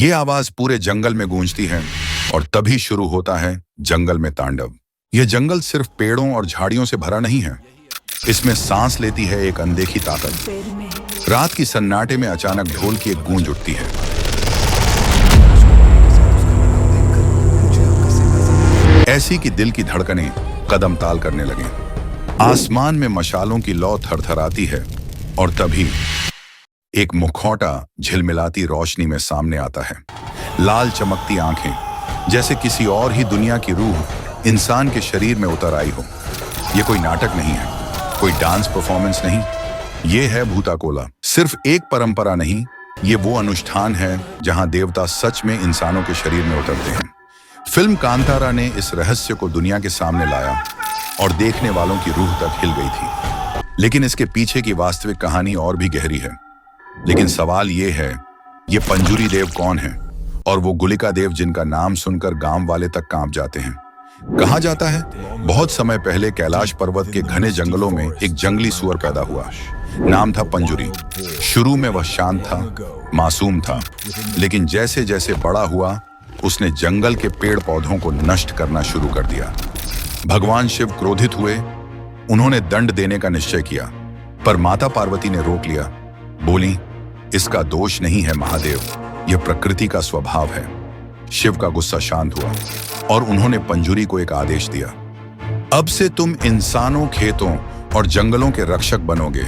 ये आवाज पूरे जंगल में गूंजती है और तभी शुरू होता है जंगल में तांडव। यह जंगल सिर्फ पेड़ों और झाड़ियों से भरा नहीं है, इसमें सांस लेती है एक अनदेखी ताकत। रात की सन्नाटे में अचानक ढोल की एक गूंज उठती है। ऐसी कि दिल की धड़कनें कदम ताल करने लगे। आसमान में मशालों की लौ थरथराती है और तभी एक मुखौटा झिलमिलाती रोशनी में सामने आता है। लाल चमकती आंखें, जैसे किसी और ही दुनिया की रूह इंसान के शरीर में उतर आई हो। ये कोई नाटक नहीं है, कोई डांस परफॉर्मेंस नहीं, ये है भूताकोला। सिर्फ एक परंपरा नहीं, ये वो अनुष्ठान है जहां देवता सच में इंसानों के शरीर में उतरते हैं। फिल्म कांतारा ने इस रहस्य को दुनिया के सामने लाया और देखने वालों की रूह तक हिल गई थी। लेकिन इसके पीछे की वास्तविक कहानी और भी गहरी है। लेकिन सवाल ये है, ये पंजुरी देव कौन है और वो गुलिका देव जिनका नाम सुनकर गांव वाले तक कांप जाते हैं। कहा जाता है बहुत समय पहले कैलाश पर्वत के घने जंगलों में एक जंगली सुअर पैदा हुआ। नाम था पंजुरी। शुरू में वह शांत था, मासूम था, लेकिन जैसे जैसे बड़ा हुआ उसने जंगल के पेड़ पौधों को नष्ट करना शुरू कर दिया। भगवान शिव क्रोधित हुए, उन्होंने दंड देने का निश्चय किया, पर माता पार्वती ने रोक लिया। बोली, इसका दोष नहीं है महादेव, यह प्रकृति का स्वभाव है। शिव का गुस्सा शांत हुआ और उन्होंने पंजुरी को एक आदेश दिया, अब से तुम इंसानों, खेतों और जंगलों के रक्षक बनोगे।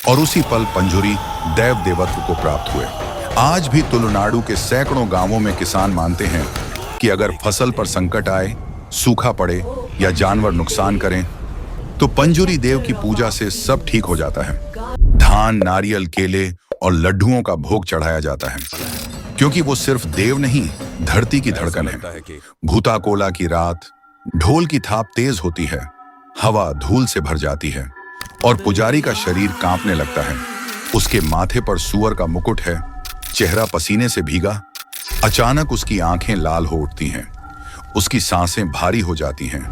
और उसी पल पंजुरी देव देवत्व को प्राप्त हुए। आज भी तुलुनाडु के सैकड़ों गांवों में किसान मानते हैं कि अगर फसल पर संकट आए, सूखा पड़े या जानवर नुकसान करें तो पंजुरी देव की पूजा से सब ठीक हो जाता है। धान, नारियल, केले और लड्डुओं का भोग चढ़ाया जाता है, क्योंकि वो सिर्फ देव नहीं, धरती की धड़कन है। भूताकोला की रात, ढोल की थाप तेज होती है, हवा धूल से भर जाती है और पुजारी का शरीर कांपने लगता है। उसके माथे पर सूअर का मुकुट है, चेहरा पसीने से भीगा। अचानक उसकी आंखें लाल हो उठती हैं, उसकी सांसें भारी हो जाती हैं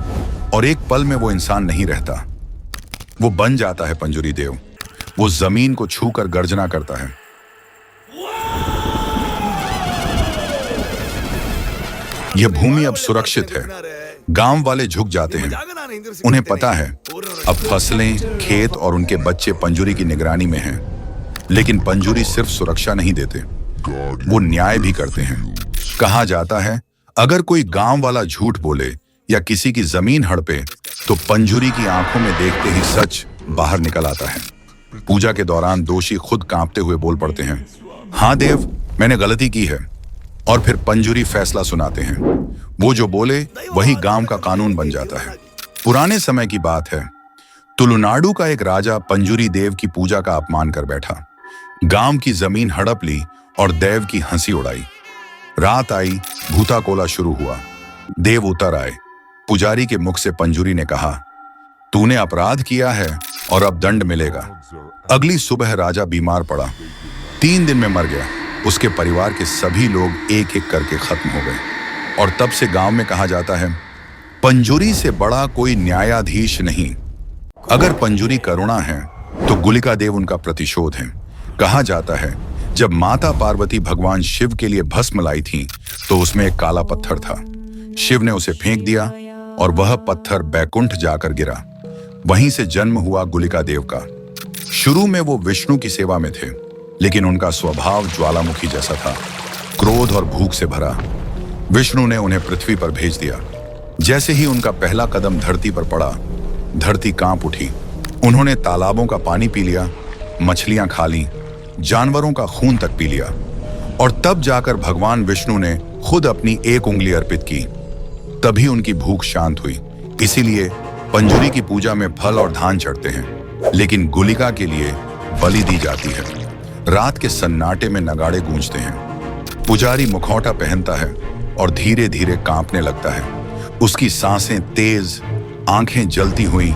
और एक पल में वो इंसान नहीं रहता, वो बन जाता है पंजुरी देव। वो जमीन को छूकर गर्जना करता है। यह भूमि अब सुरक्षित है। गांव वाले झुक जाते हैं, उन्हें पता है अब फसलें, खेत और उनके बच्चे पंजुरी की निगरानी में हैं। लेकिन पंजुरी सिर्फ सुरक्षा नहीं देते, वो न्याय भी करते हैं। कहा जाता है अगर कोई गांव वाला झूठ बोले या किसी की जमीन हड़पे तो पंजुरी की आंखों में देखते ही सच बाहर निकल आता है। पूजा के दौरान दोषी खुद कांपते हुए बोल पड़ते हैं, हाँ देव, मैंने गलती की है। और फिर पंजुरी फैसला सुनाते हैं। वो जो बोले वही गांव का कानून बन जाता है। पुराने समय की बात है, तुलुनाडु का एक राजा पंजुरी देव की पूजा का अपमान कर बैठा। गांव की जमीन हड़प ली और देव की हंसी उड़ाई। रात आई, भूताकोला शुरू हुआ। देव उतर आए। पुजारी के मुख से पंजुरी ने कहा, तूने अपराध किया है और अब दंड मिलेगा। अगली सुबह राजा बीमार पड़ा, 3 दिन में मर गया। उसके परिवार के सभी लोग एक एक करके खत्म हो गए। और तब से गांव में कहा जाता है, पंजुरी से बड़ा कोई न्यायाधीश नहीं। अगर पंजुरी करुणा है तो गुलिका देव उनका प्रतिशोध है। कहा जाता है जब माता पार्वती भगवान शिव के लिए भस्म लाई थी तो उसमें एक काला पत्थर था। शिव ने उसे फेंक दिया और वह पत्थर बैकुंठ जाकर गिरा। वहीं से जन्म हुआ गुलिका देव का। शुरू में वो विष्णु की सेवा में थे, लेकिन उनका स्वभाव ज्वालामुखी जैसा था, क्रोध और भूख से भरा। विष्णु ने उन्हें पृथ्वी पर भेज दिया। जैसे ही उनका पहला कदम धरती पर पड़ा, धरती कांप उठी। उन्होंने तालाबों का पानी पी लिया, मछलियां खा ली, जानवरों का खून तक पी लिया। और तब जाकर भगवान विष्णु ने खुद अपनी एक उंगली अर्पित की। तभी उनकी भूख शांत हुई। इसीलिए पंजुरी की पूजा में फल और धान चढ़ते हैं, लेकिन गुलिका के लिए बलि दी जाती है। रात के सन्नाटे में नगाड़े गूंजते हैं। पुजारी मुखौटा पहनता है और धीरे धीरे कांपने लगता है। उसकी सांसें तेज, आंखें जलती हुई।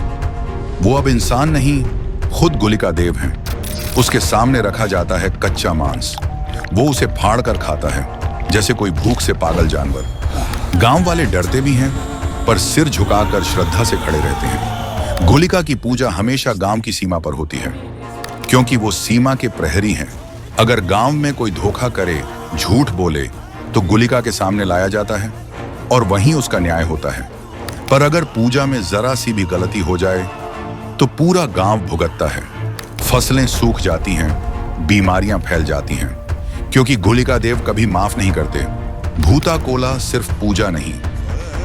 वो अब इंसान नहीं, खुद गुलिका देव हैं। उसके सामने रखा जाता है कच्चा मांस। वो उसे फाड़ कर खाता है जैसे कोई भूख से पागल जानवर। गांव वाले डरते भी हैं, पर सिर झुकाकर श्रद्धा से खड़े रहते हैं। गुलिका की पूजा हमेशा गांव की सीमा पर होती है, क्योंकि वो सीमा के प्रहरी हैं। अगर गांव में कोई धोखा करे झूठ बोले तो गुलिका के सामने लाया जाता है और वहीं उसका न्याय होता है। पर अगर पूजा में जरा सी भी गलती हो जाए तो पूरा गांव भुगतता है। फसलें सूख जाती हैं, बीमारियां फैल जाती हैं, क्योंकि गुलिका देव कभी माफ नहीं करते। भूता कोला सिर्फ पूजा नहीं,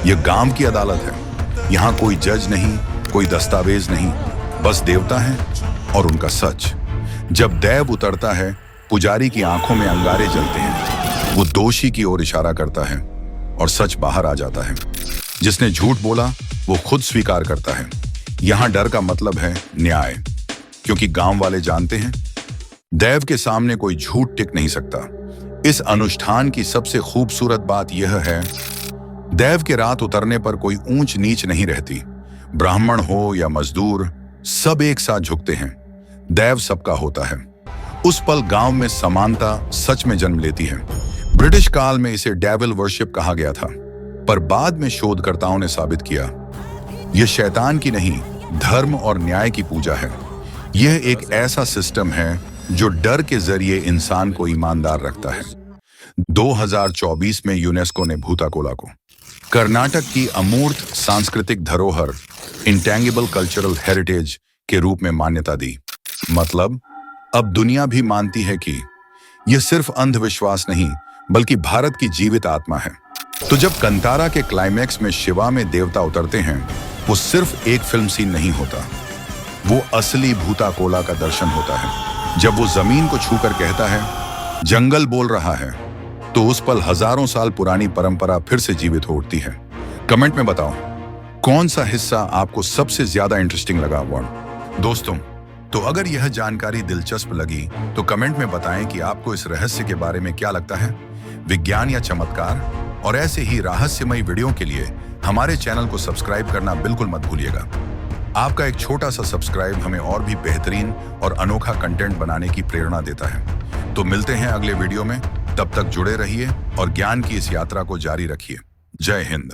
यह गांव की अदालत है। यहाँ कोई जज नहीं, कोई दस्तावेज नहीं, बस देवता है और उनका सच। जब दैव उतरता है, पुजारी की आंखों में अंगारे जलते हैं। वो दोषी की ओर इशारा करता है और सच बाहर आ जाता है। जिसने झूठ बोला वो खुद स्वीकार करता है। यहां डर का मतलब है न्याय, क्योंकि गांव वाले जानते हैं दैव के सामने कोई झूठ टिक नहीं सकता। इस अनुष्ठान की सबसे खूबसूरत बात यह है, दैव के रात उतरने पर कोई ऊंच नीच नहीं रहती। ब्राह्मण हो या मजदूर, सब एक साथ झुकते हैं। दैव सबका होता है। उस पल गांव में समानता सच में जन्म लेती है। ब्रिटिश काल में इसे डेविल वर्शिप कहा गया था, पर बाद में शोधकर्ताओं ने साबित किया यह शैतान की नहीं, धर्म और न्याय की पूजा है। यह एक ऐसा सिस्टम है जो डर के जरिए इंसान को ईमानदार रखता है। 2024 में यूनेस्को ने भूताकोला को कर्नाटक की अमूर्त सांस्कृतिक धरोहर, इंटेंगिबल कल्चरल हेरिटेज के रूप में मान्यता दी। मतलब अब दुनिया भी मानती है कि यह सिर्फ अंधविश्वास नहीं, बल्कि भारत की जीवित आत्मा है। तो जब कंतारा के क्लाइमैक्स में शिवा में देवता उतरते हैं, वो सिर्फ एक फिल्म सीन नहीं होता, वो असली भूताकोला का दर्शन होता है। जब वो जमीन को छूकर कहता है जंगल बोल रहा है, तो उस पल हजारों साल पुरानी परंपरा फिर से जीवित हो उठती है। कमेंट में बताओ कौन सा हिस्सा आपको सबसे ज्यादा इंटरेस्टिंग लगा। दोस्तों, तो अगर यह जानकारी दिलचस्प लगी तो कमेंट में बताएं कि आपको इस रहस्य के बारे में क्या लगता है, विज्ञान या चमत्कार। और ऐसे ही रहस्यमयी वीडियो के लिए हमारे चैनल को सब्सक्राइब करना बिल्कुल मत भूलिएगा। आपका एक छोटा सा सब्सक्राइब हमें और भी बेहतरीन और अनोखा कंटेंट बनाने की प्रेरणा देता है। तो मिलते हैं अगले वीडियो में, तब तक जुड़े रहिए और ज्ञान की इस यात्रा को जारी रखिए। जय हिंद।